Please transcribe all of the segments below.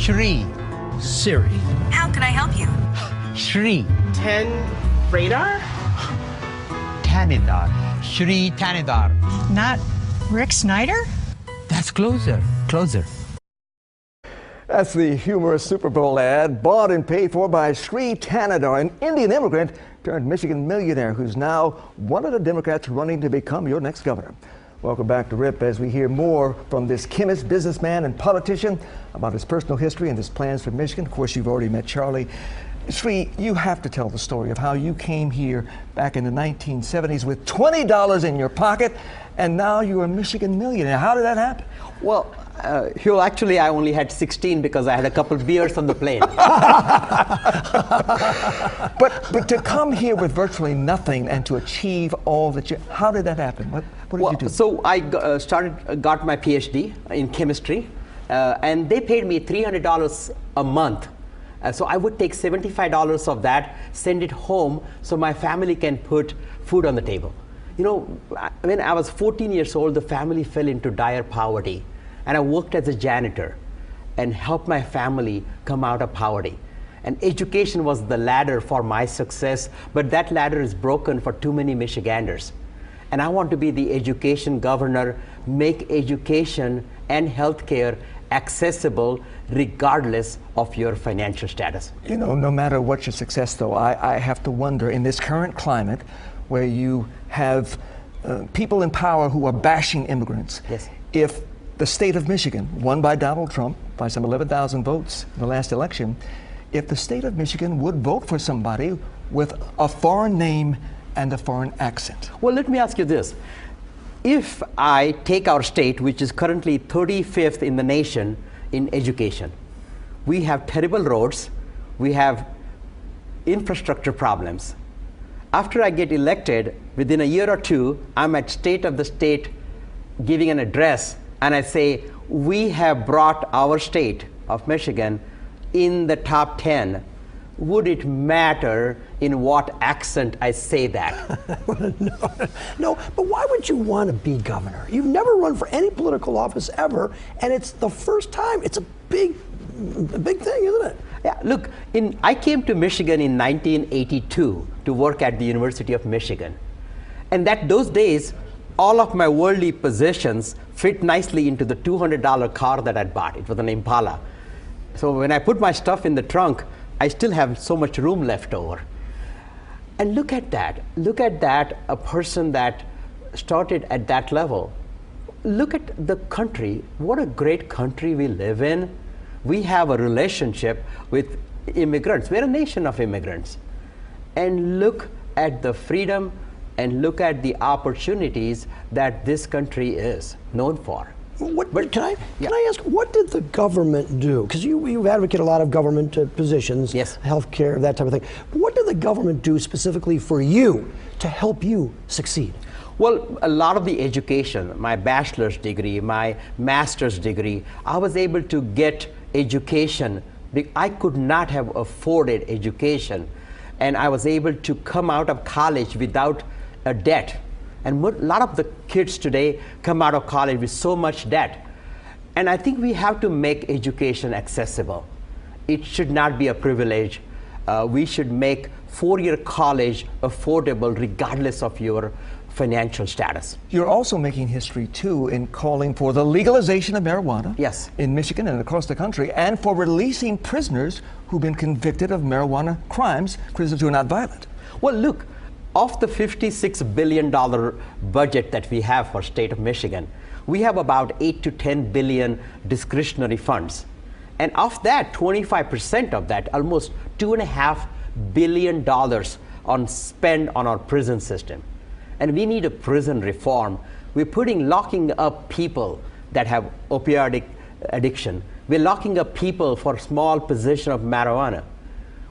Shri. Siri. How can I help you? Shri 10 radar? Thanedar. Shri Thanedar. Not Rick Snyder? That's closer. Closer. That's the humorous Super Bowl ad, bought and paid for by Shri Thanedar, an Indian immigrant turned Michigan millionaire who's now one of the Democrats running to become your next governor. Welcome back to RIP as we hear more from this chemist, businessman, and politician about his personal history and his plans for Michigan. Of course, you've already met Charlie. Shri, you have to tell the story of how you came here back in the 1970s with $20 in your pocket, and now you're a Michigan millionaire. How did that happen? Well, Hugh, actually, I only had 16 because I had a couple beers on the plane. But to come here with virtually nothing and to achieve all that you, how did that happen? What did you do? So I got my PhD in chemistry, and they paid me $300 a month. So I would take $75 of that, send it home so my family can put food on the table. You know, when I was 14 years old, the family fell into dire poverty. And I worked as a janitor and helped my family come out of poverty. And education was the ladder for my success, but that ladder is broken for too many Michiganders. And I want to be the education governor, make education and healthcare accessible regardless of your financial status. You know, no matter what your success, though, I have to wonder, in this current climate where you have people in power who are bashing immigrants, yes, if the state of Michigan, won by Donald Trump by some 11,000 votes in the last election, if the state of Michigan would vote for somebody with a foreign name and a foreign accent. Well, let me ask you this. If I take our state, which is currently 35th in the nation in education, we have terrible roads, we have infrastructure problems. After I get elected, within a year or two, I'm at State of the State giving an address, and I say, we have brought our state of Michigan in the top 10. Would it matter in what accent I say that? No, but why would you want to be governor? You've never run for any political office ever, and it's the first time. It's a big thing, isn't it? Yeah, look, I came to Michigan in 1982 to work at the University of Michigan. And those days, all of my worldly possessions fit nicely into the $200 car that I'd bought. It was an Impala. So when I put my stuff in the trunk, I still have so much room left over. And look at that. Look at that, a person that started at that level. Look at the country. What a great country we live in. We have a relationship with immigrants. We're a nation of immigrants. And look at the freedom and look at the opportunities that this country is known for. Can I ask, what did the government do? Because you advocate a lot of government positions, yes, healthcare, that type of thing. But what did the government do specifically for you to help you succeed? Well, a lot of the education, my bachelor's degree, my master's degree, I was able to get education. I could not have afforded education, and I was able to come out of college without a debt. And a lot of the kids today come out of college with so much debt. And I think we have to make education accessible. It should not be a privilege. We should make four-year college affordable regardless of your financial status. You're also making history, too, in calling for the legalization of marijuana, yes, in Michigan and across the country, and for releasing prisoners who've been convicted of marijuana crimes, prisoners who are not violent. Well, look, of the $56 billion budget that we have for state of Michigan, we have about 8 to 10 billion discretionary funds. And of that, 25% of that, almost $2.5 billion on spend on our prison system. And we need a prison reform. We're locking up people that have opioid addiction. We're locking up people for small possession of marijuana.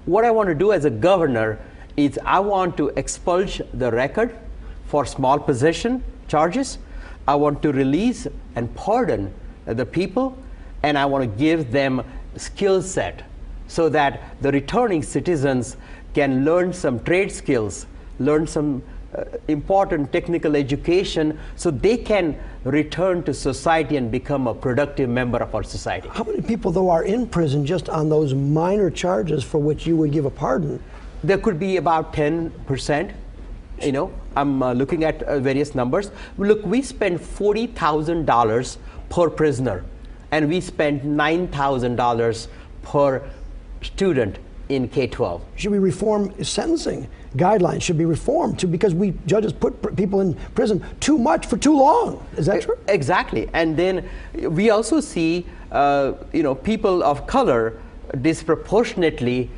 What I want to do as a governor is I want to expulge the record for small possession charges. I want to release and pardon the people, and I want to give them skill set so that the returning citizens can learn some trade skills, learn some important technical education so they can return to society and become a productive member of our society. How many people, though, are in prison just on those minor charges for which you would give a pardon? There could be about 10%. You know, I'm looking at various numbers. Look, we spend $40,000 per prisoner, and we spend $9,000 per student in K-12. Should we reform sentencing guidelines? Should be reformed too, because we judges put people in prison too much for too long. Is that true? Exactly. And then we also see, you know, people of color disproportionately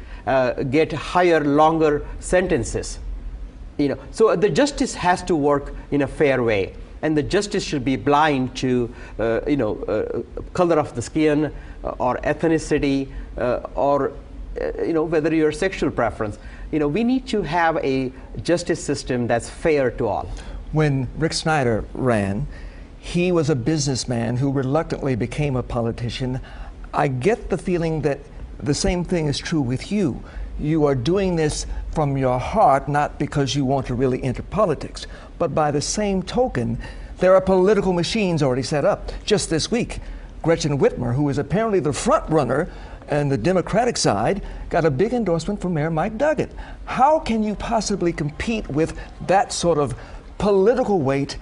get higher, longer sentences. You know, so the justice has to work in a fair way, and the justice should be blind to, you know, color of the skin or ethnicity or you know, whether your sexual preference. You know, we need to have a justice system that's fair to all. When Rick Snyder ran, he was a businessman who reluctantly became a politician. I get the feeling that the same thing is true with you. You are doing this from your heart, not because you want to really enter politics. But by the same token, there are political machines already set up. Just this week, Gretchen Whitmer, who is apparently the front runner and the Democratic side, got a big endorsement from Mayor Mike Duggan. How can you possibly compete with that sort of political weight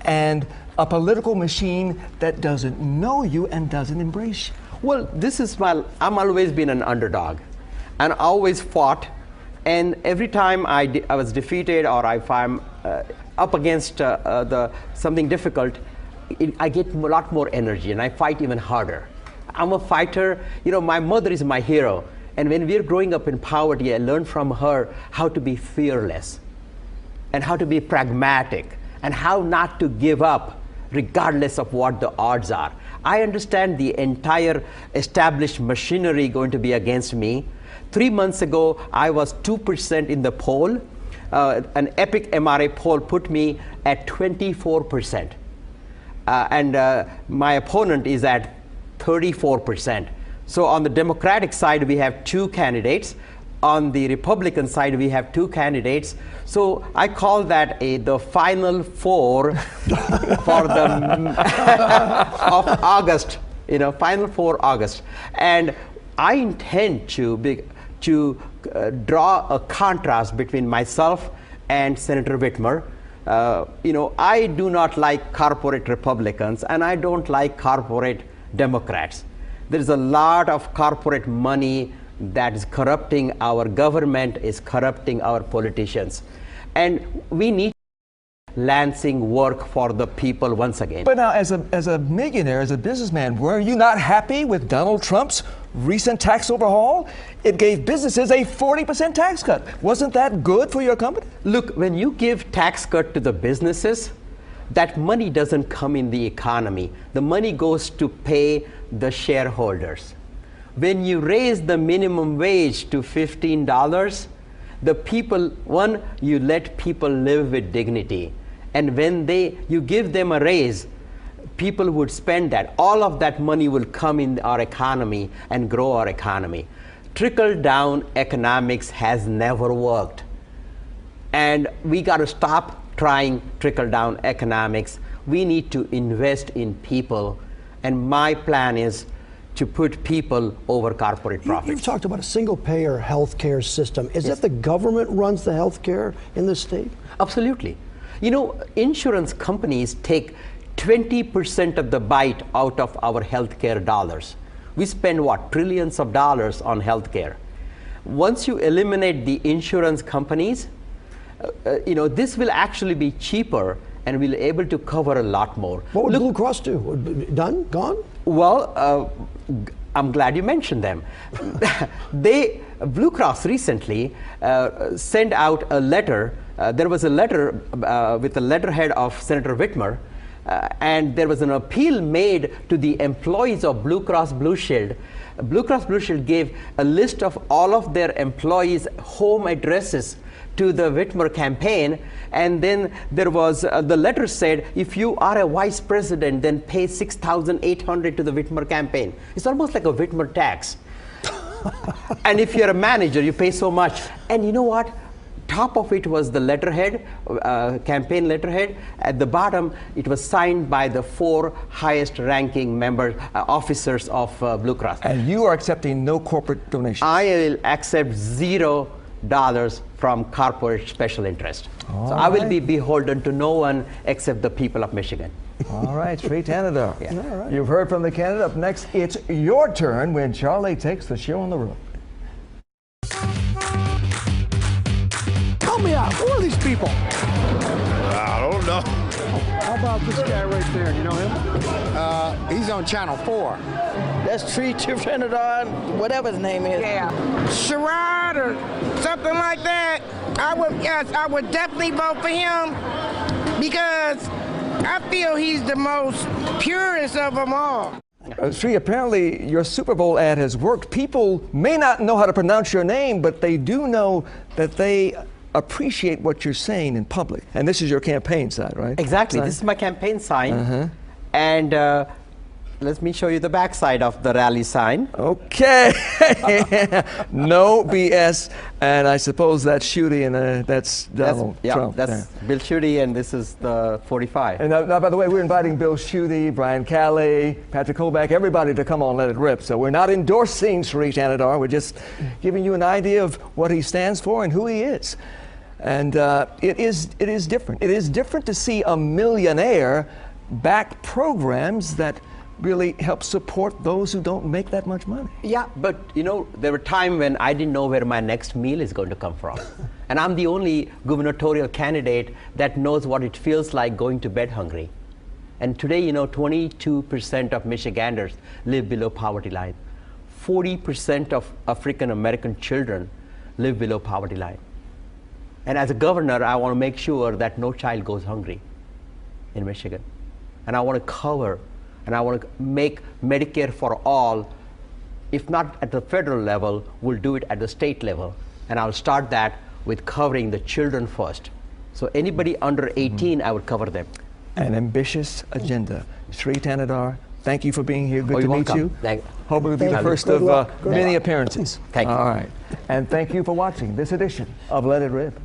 and a political machine that doesn't know you and doesn't embrace you? Well, this is why I'm always been an underdog, and always fought. And every time I was defeated, or if I'm up against something difficult, I get a lot more energy, and I fight even harder. I'm a fighter. You know, my mother is my hero. And when we're growing up in poverty, I learned from her how to be fearless and how to be pragmatic and how not to give up regardless of what the odds are. I understand the entire established machinery going to be against me. 3 months ago, I was 2% in the poll. An Epic MRA poll put me at 24%. And my opponent is at 34%. So on the Democratic side, we have 2 candidates. On the Republican side, we have 2 candidates. So I call that the final 4 for the of August. You know, final 4 August. And I intend to draw a contrast between myself and Senator Whitmer. You know, I do not like corporate Republicans, and I don't like corporate Democrats. There's a lot of corporate money that is corrupting our government, is corrupting our politicians. And we need Lansing work for the people once again. But now, as a millionaire, as a businessman, were you not happy with Donald Trump's recent tax overhaul? It gave businesses a 40% tax cut. Wasn't that good for your company? Look, when you give tax cut to the businesses, that money doesn't come in the economy. The money goes to pay the shareholders. When you raise the minimum wage to $15, the people, one, you let people live with dignity. And when you give them a raise, people would spend that. All of that money will come in our economy and grow our economy. Trickle-down economics has never worked. And we got to stop trying trickle-down economics. We need to invest in people. And my plan is to put people over corporate profits. You've talked about a single-payer health care system. Is Yes. that the government runs the health care in the state? Absolutely. You know, insurance companies take 20% of the bite out of our healthcare dollars. We spend, what, trillions of dollars on healthcare. Once you eliminate the insurance companies, you know, this will actually be cheaper and we'll be able to cover a lot more. What would Blue Cross do? Done? Gone? Well, I'm glad you mentioned them. Blue Cross recently sent out a letter. There was a letter with the letterhead of Senator Whitmer, and there was an appeal made to the employees of Blue Cross Blue Shield. Blue Cross Blue Shield gave a list of all of their employees' home addresses to the Whitmer campaign, and then there was the letter said, if you are a vice president, then pay $6,800 to the Whitmer campaign. It's almost like a Whitmer tax. And if you're a manager, you pay so much. And you know what? Top of it was the letterhead, campaign letterhead. At the bottom, it was signed by the 4 highest ranking members, officers of Blue Cross. And you are accepting no corporate donations? I will accept $0 from corporate special interest. All so I will right. be beholden to no one except the people of Michigan. All right, Shri Thanedar. Yeah. All right. You've heard from the candidate. Up next, it's your turn when Charlie takes the show on the road. Help me out. Who are these people? I don't know. How about this guy right there? You know him? He's on Channel 4. That's Shri Thanedar, whatever his name is. Yeah. Sherrod or something like that. I would definitely vote for him because I feel he's the most purest of them all. Shri, apparently your Super Bowl ad has worked. People may not know how to pronounce your name, but they do know that they appreciate what you're saying in public. And this is your campaign side, right? Exactly. Sign? This is my campaign sign. And let me show you the back side of the rally sign. Okay. No BS. And I suppose that's Schuette and that's Donald Trump. That's Bill Schuette, and this is the 45. And now, by the way, we're inviting Bill Schuette, Brian Calley, Patrick Colback, everybody to come on Let It Rip. So we're not endorsing Shri Thanedar. We're just giving you an idea of what he stands for and who he is. And it is different. It is different to see a millionaire back programs that really help support those who don't make that much money. Yeah, but you know, there were times when I didn't know where my next meal is going to come from. And I'm the only gubernatorial candidate that knows what it feels like going to bed hungry. And today, you know, 22% of Michiganders live below poverty line. 40% of African American children live below poverty line. And as a governor, I want to make sure that no child goes hungry in Michigan. And I want to cover and I want to make Medicare for all, if not at the federal level, we'll do it at the state level. And I'll start that with covering the children first. So anybody under 18, I would cover them. An ambitious agenda. Shri Thanedar, thank you for being here. Good to meet welcome. you. Thank- Hope it will be the Thank you. first Good of luck. Good many luck. appearances. Thank you. All right. And thank you for watching this edition of Let It Rip.